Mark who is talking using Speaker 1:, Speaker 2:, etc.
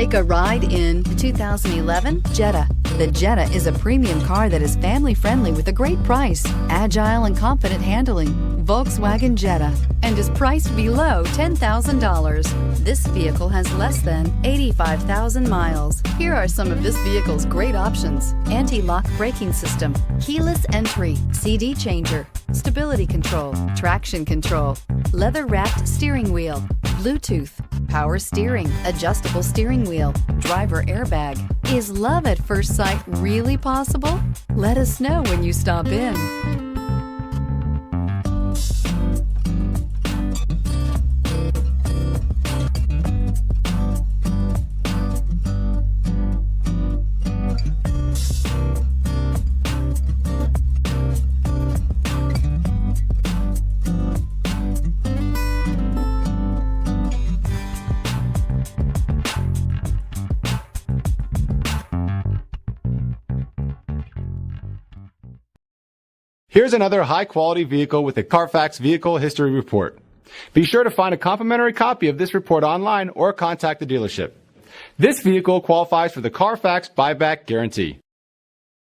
Speaker 1: Take a ride in the 2011 Jetta. The Jetta is a premium car that is family-friendly with a great price, agile and confident handling. Volkswagen Jetta, and is priced below $10,000. This vehicle has less than 85,000 miles. Here are some of this vehicle's great options: anti-lock braking system, keyless entry, CD changer, stability control, traction control, leather-wrapped steering wheel, Bluetooth, power steering, adjustable steering wheel, driver airbag. Is love at first sight really possible? Let us know when you stop in.
Speaker 2: Here's another high-quality vehicle with a Carfax Vehicle History Report. Be sure to find a complimentary copy of this report online or contact the dealership. This vehicle qualifies for the Carfax Buyback Guarantee.